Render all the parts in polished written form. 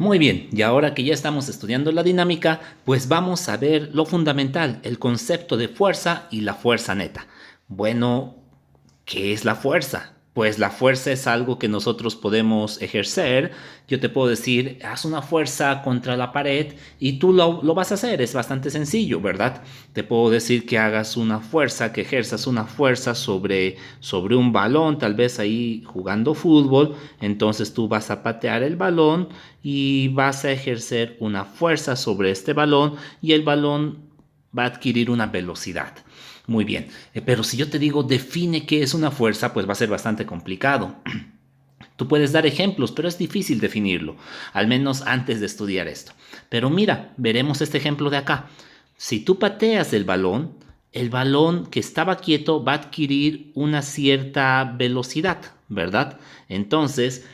Muy bien, y ahora que ya estamos estudiando la dinámica, pues vamos a ver lo fundamental, el concepto de fuerza y la fuerza neta. Bueno, ¿qué es la fuerza? Pues la fuerza es algo que nosotros podemos ejercer. Yo te puedo decir, haz una fuerza contra la pared y tú lo vas a hacer. Es bastante sencillo, ¿verdad? Te puedo decir que hagas una fuerza, que ejerzas una fuerza sobre un balón, tal vez ahí jugando fútbol. Entonces tú vas a patear el balón y vas a ejercer una fuerza sobre este balón y el balón va a adquirir una velocidad. Muy bien, pero si yo te digo define qué es una fuerza, pues va a ser bastante complicado. Tú puedes dar ejemplos, pero es difícil definirlo, al menos antes de estudiar esto. Pero mira, veremos este ejemplo de acá. Si tú pateas el balón que estaba quieto va a adquirir una cierta velocidad, ¿verdad? Entonces,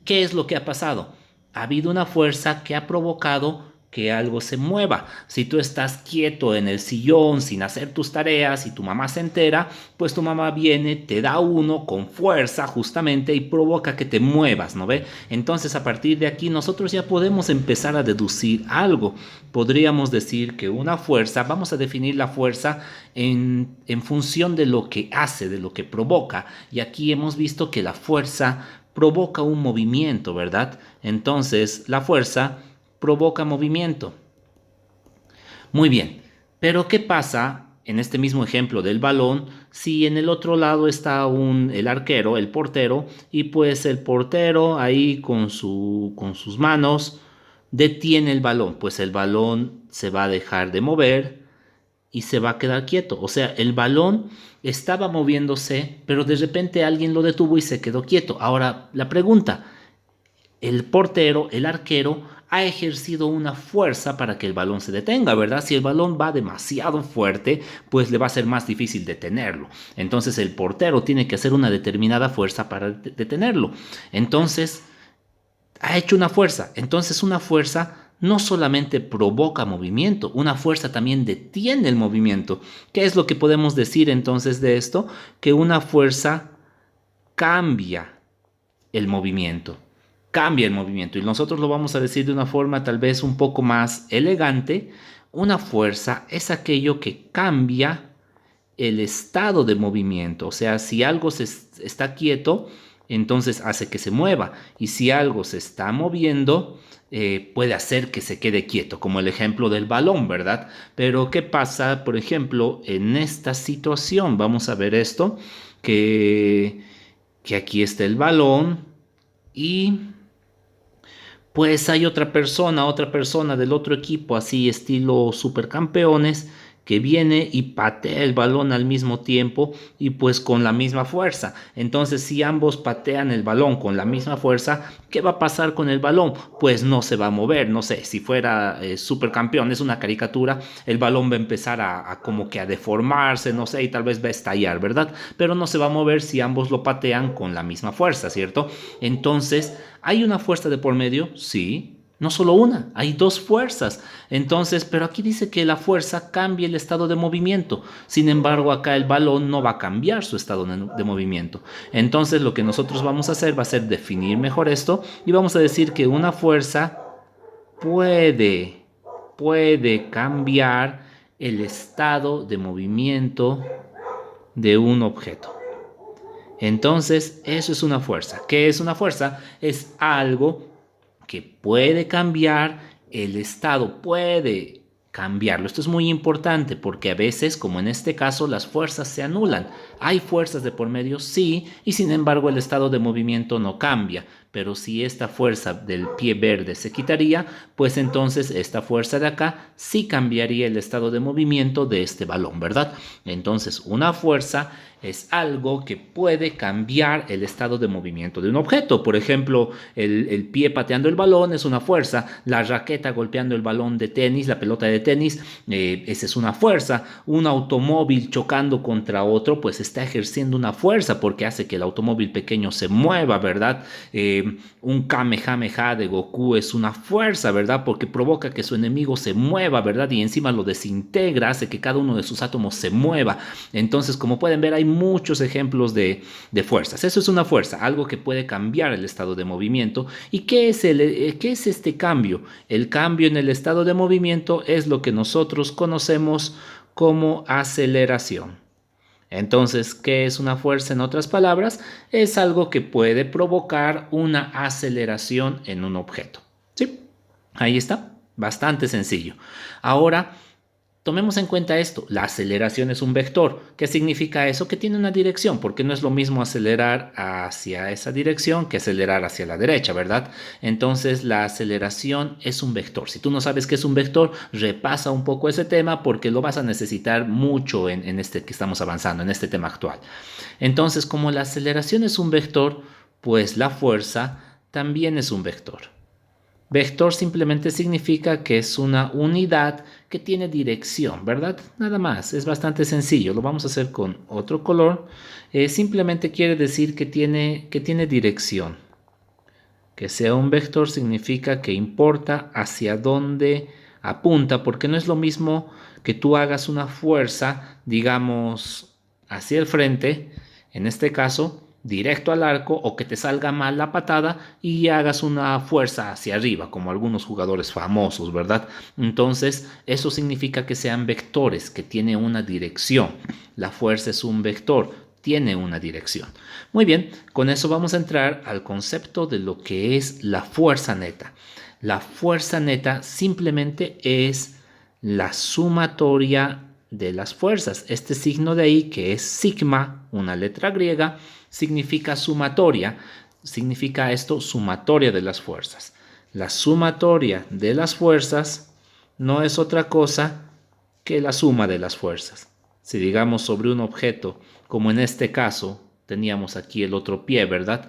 ¿qué es lo que ha pasado? Ha habido una fuerza que ha provocado que algo se mueva. Si tú estás quieto en el sillón sin hacer tus tareas y tu mamá se entera, pues tu mamá viene, te da uno con fuerza justamente y provoca que te muevas, ¿no ve? Entonces a partir de aquí nosotros ya podemos empezar a deducir algo. Podríamos decir que una fuerza, vamos a definir la fuerza en función de lo que hace, de lo que provoca. Y aquí hemos visto que la fuerza provoca un movimiento, ¿verdad? Entonces la fuerza provoca movimiento. Muy bien, pero ¿qué pasa en este mismo ejemplo del balón si en el otro lado está el arquero, el portero, y pues el portero ahí con sus manos detiene el balón? Pues el balón se va a dejar de mover y se va a quedar quieto. O sea, el balón estaba moviéndose, pero de repente alguien lo detuvo y se quedó quieto. Ahora, la pregunta, el portero, el arquero, ha ejercido una fuerza para que el balón se detenga, ¿verdad? Si el balón va demasiado fuerte, pues le va a ser más difícil detenerlo. Entonces el portero tiene que hacer una determinada fuerza para detenerlo. Entonces, ha hecho una fuerza. Entonces una fuerza no solamente provoca movimiento, una fuerza también detiene el movimiento. ¿Qué es lo que podemos decir entonces de esto? Que una fuerza cambia el movimiento. Cambia el movimiento. Y nosotros lo vamos a decir de una forma tal vez un poco más elegante. Una fuerza es aquello que cambia el estado de movimiento. O sea, si algo está quieto, entonces hace que se mueva. Y si algo se está moviendo, puede hacer que se quede quieto, como el ejemplo del balón, ¿verdad? Pero ¿qué pasa, por ejemplo, en esta situación? Vamos a ver esto, que, que aquí está el balón y pues hay otra persona del otro equipo, así estilo supercampeones, que viene y patea el balón al mismo tiempo y pues con la misma fuerza. Entonces, si ambos patean el balón con la misma fuerza, ¿qué va a pasar con el balón? Pues no se va a mover. No sé, si fuera supercampeón, es una caricatura, el balón va a empezar a como que a deformarse, no sé, y tal vez va a estallar, ¿verdad? Pero no se va a mover si ambos lo patean con la misma fuerza, ¿cierto? Entonces, ¿hay una fuerza de por medio? Sí. No solo una, hay dos fuerzas. Entonces, pero aquí dice que la fuerza cambia el estado de movimiento. Sin embargo, acá el balón no va a cambiar su estado de movimiento. Entonces, lo que nosotros vamos a hacer va a ser definir mejor esto y vamos a decir que una fuerza puede, puede cambiar el estado de movimiento de un objeto. Entonces, eso es una fuerza. ¿Qué es una fuerza? Es algo que puede cambiar el estado, puede cambiarlo. Esto es muy importante porque a veces, como en este caso, las fuerzas se anulan. Hay fuerzas de por medio, sí, y sin embargo el estado de movimiento no cambia. Pero si esta fuerza del pie verde se quitaría, pues entonces esta fuerza de acá sí cambiaría el estado de movimiento de este balón, ¿verdad? Entonces una fuerza es algo que puede cambiar el estado de movimiento de un objeto. Por ejemplo, el pie pateando el balón es una fuerza, la raqueta golpeando el balón de tenis, la pelota de tenis, esa es una fuerza. Un automóvil chocando contra otro, pues está ejerciendo una fuerza porque hace que el automóvil pequeño se mueva, ¿verdad? Un Kamehameha de Goku es una fuerza, ¿verdad? Porque provoca que su enemigo se mueva, ¿verdad? Y encima lo desintegra, hace que cada uno de sus átomos se mueva. Entonces, como pueden ver, hay muchos ejemplos de fuerzas. Eso es una fuerza, algo que puede cambiar el estado de movimiento. ¿Y qué es este cambio? El cambio en el estado de movimiento es lo que nosotros conocemos como aceleración. Entonces, ¿qué es una fuerza? En otras palabras, es algo que puede provocar una aceleración en un objeto. ¿Sí? Ahí está, bastante sencillo. Ahora, tomemos en cuenta esto, la aceleración es un vector. ¿Qué significa eso? Que tiene una dirección, porque no es lo mismo acelerar hacia esa dirección que acelerar hacia la derecha, ¿verdad? Entonces la aceleración es un vector. Si tú no sabes qué es un vector, repasa un poco ese tema porque lo vas a necesitar mucho en este que estamos avanzando, en este tema actual. Entonces, como la aceleración es un vector, pues la fuerza también es un vector. Vector simplemente significa que es una unidad que tiene dirección, ¿verdad? Nada más, es bastante sencillo. Lo vamos a hacer con otro color. Simplemente quiere decir que tiene dirección. Que sea un vector significa que importa hacia dónde apunta, porque no es lo mismo que tú hagas una fuerza, digamos, hacia el frente, en este caso, directo al arco, o que te salga mal la patada y hagas una fuerza hacia arriba, como algunos jugadores famosos, ¿verdad? Entonces, eso significa que sean vectores, que tiene una dirección. La fuerza es un vector, tiene una dirección. Muy bien, con eso vamos a entrar al concepto de lo que es la fuerza neta. La fuerza neta simplemente es la sumatoria de las fuerzas. Este signo de ahí, que es sigma, una letra griega, significa sumatoria. Significa esto, sumatoria de las fuerzas. La sumatoria de las fuerzas no es otra cosa que la suma de las fuerzas. Si digamos sobre un objeto, como en este caso, teníamos aquí el otro pie, ¿verdad?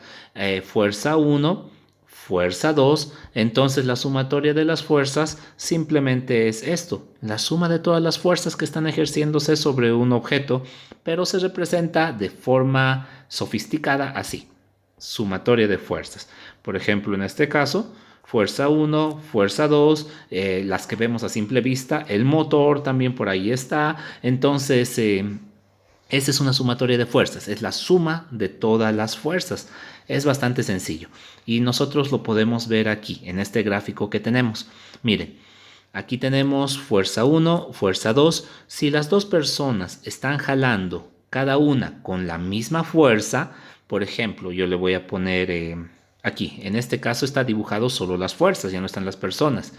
Fuerza 1, fuerza 2, entonces la sumatoria de las fuerzas simplemente es esto, la suma de todas las fuerzas que están ejerciéndose sobre un objeto, pero se representa de forma sofisticada así, sumatoria de fuerzas. Por ejemplo, en este caso, fuerza 1, fuerza 2, las que vemos a simple vista, el motor también por ahí está, entonces esa es una sumatoria de fuerzas, es la suma de todas las fuerzas. Es bastante sencillo y nosotros lo podemos ver aquí en este gráfico que tenemos. Miren, aquí tenemos fuerza 1, fuerza 2. Si las dos personas están jalando cada una con la misma fuerza, por ejemplo, yo le voy a poner aquí, en este caso está dibujado solo las fuerzas, ya no están las personas.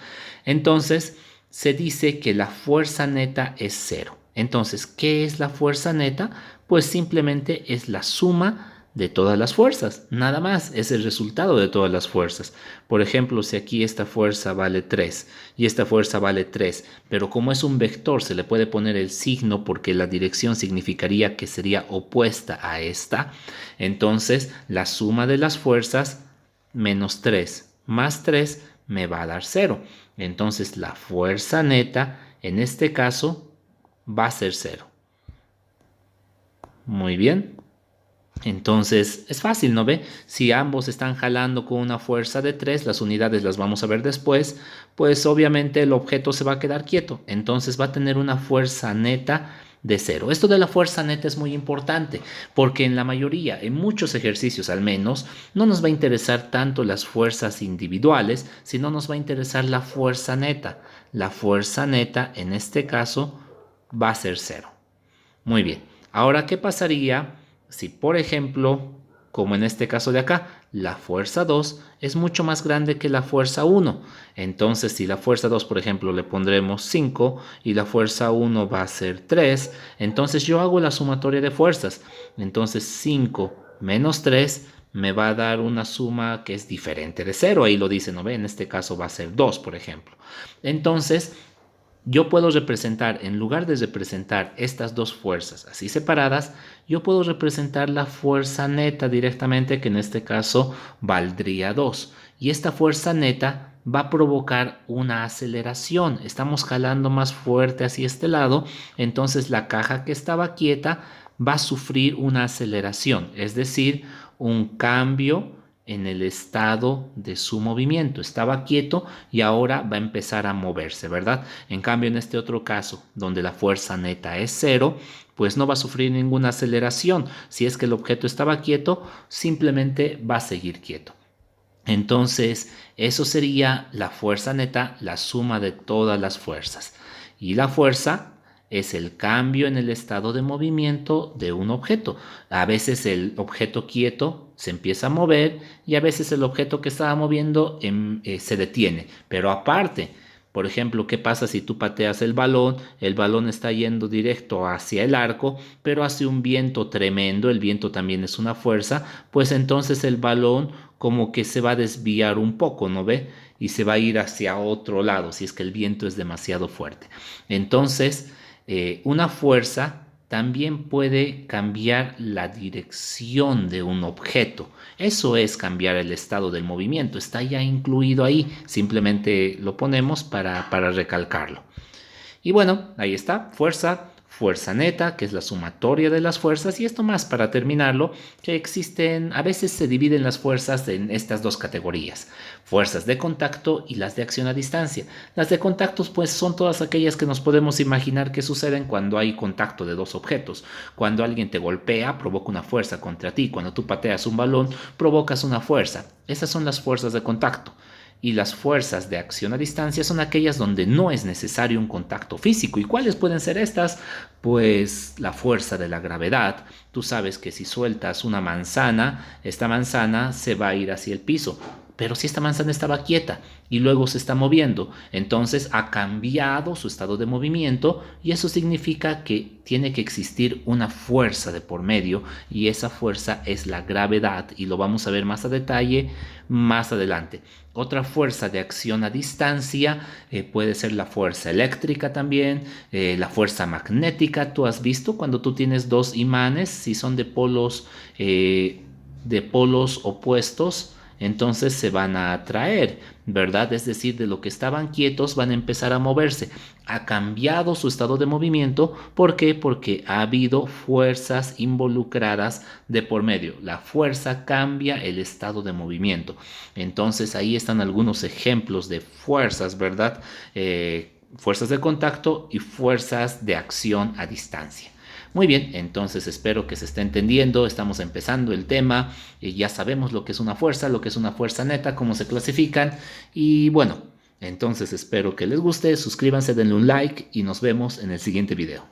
Entonces, se dice que la fuerza neta es cero. Entonces, ¿qué es la fuerza neta? Pues simplemente es la suma de todas las fuerzas, nada más, es el resultado de todas las fuerzas. Por ejemplo, si aquí esta fuerza vale 3 y esta fuerza vale 3, pero como es un vector se le puede poner el signo porque la dirección significaría que sería opuesta a esta, entonces la suma de las fuerzas menos 3 más 3 me va a dar 0. Entonces la fuerza neta en este caso va a ser 0. Muy bien. Entonces es fácil, ¿no ve? Si ambos están jalando con una fuerza de 3, las unidades las vamos a ver después, pues obviamente el objeto se va a quedar quieto. Entonces va a tener una fuerza neta de 0. Esto de la fuerza neta es muy importante porque en la mayoría, en muchos ejercicios al menos, no nos va a interesar tanto las fuerzas individuales, sino nos va a interesar la fuerza neta. La fuerza neta en este caso va a ser 0. Muy bien. Ahora, ¿qué pasaría si, por ejemplo, como en este caso de acá, la fuerza 2 es mucho más grande que la fuerza 1? Entonces, si la fuerza 2, por ejemplo, le pondremos 5 y la fuerza 1 va a ser 3, entonces yo hago la sumatoria de fuerzas. Entonces, 5 menos 3 me va a dar una suma que es diferente de 0. Ahí lo dice, ¿no ve? En este caso va a ser 2, por ejemplo. Entonces, yo puedo representar, en lugar de representar estas dos fuerzas así separadas, yo puedo representar la fuerza neta directamente, que en este caso valdría 2. Y esta fuerza neta va a provocar una aceleración. Estamos jalando más fuerte hacia este lado, entonces la caja que estaba quieta va a sufrir una aceleración, es decir, un cambio en el estado de su movimiento. Estaba quieto y ahora va a empezar a moverse, ¿verdad? En cambio, en este otro caso, donde la fuerza neta es 0, pues no va a sufrir ninguna aceleración. Si es que el objeto estaba quieto, simplemente va a seguir quieto. Entonces, eso sería la fuerza neta, la suma de todas las fuerzas. Y la fuerza es el cambio en el estado de movimiento de un objeto. A veces el objeto quieto se empieza a mover y a veces el objeto que estaba moviendo se detiene. Pero aparte, por ejemplo, ¿qué pasa si tú pateas el balón? El balón está yendo directo hacia el arco, pero hace un viento tremendo, el viento también es una fuerza, pues entonces el balón como que se va a desviar un poco, ¿no ve? Y se va a ir hacia otro lado si es que el viento es demasiado fuerte. Entonces, una fuerza también puede cambiar la dirección de un objeto. Eso es cambiar el estado del movimiento. Está ya incluido ahí. Simplemente lo ponemos para recalcarlo. Y bueno, ahí está. Fuerza neta, que es la sumatoria de las fuerzas, y esto más para terminarlo, que existen, a veces se dividen las fuerzas en estas dos categorías, fuerzas de contacto y las de acción a distancia. Las de contactos pues son todas aquellas que nos podemos imaginar que suceden cuando hay contacto de dos objetos. Cuando alguien te golpea, provoca una fuerza contra ti. Cuando tú pateas un balón, provocas una fuerza. Esas son las fuerzas de contacto. Y las fuerzas de acción a distancia son aquellas donde no es necesario un contacto físico. ¿Y cuáles pueden ser estas? Pues la fuerza de la gravedad. Tú sabes que si sueltas una manzana, esta manzana se va a ir hacia el piso. Pero si esta manzana estaba quieta y luego se está moviendo, entonces ha cambiado su estado de movimiento y eso significa que tiene que existir una fuerza de por medio y esa fuerza es la gravedad y lo vamos a ver más a detalle más adelante. Otra fuerza de acción a distancia puede ser la fuerza eléctrica también, la fuerza magnética. Tú has visto cuando tú tienes dos imanes, si son de polos opuestos, entonces se van a atraer, ¿verdad? Es decir, de lo que estaban quietos van a empezar a moverse. Ha cambiado su estado de movimiento. ¿Por qué? Porque ha habido fuerzas involucradas de por medio. La fuerza cambia el estado de movimiento. Entonces ahí están algunos ejemplos de fuerzas, ¿verdad? Fuerzas de contacto y fuerzas de acción a distancia. Muy bien, entonces espero que se esté entendiendo, estamos empezando el tema, ya sabemos lo que es una fuerza neta, cómo se clasifican y bueno, entonces espero que les guste, suscríbanse, denle un like y nos vemos en el siguiente video.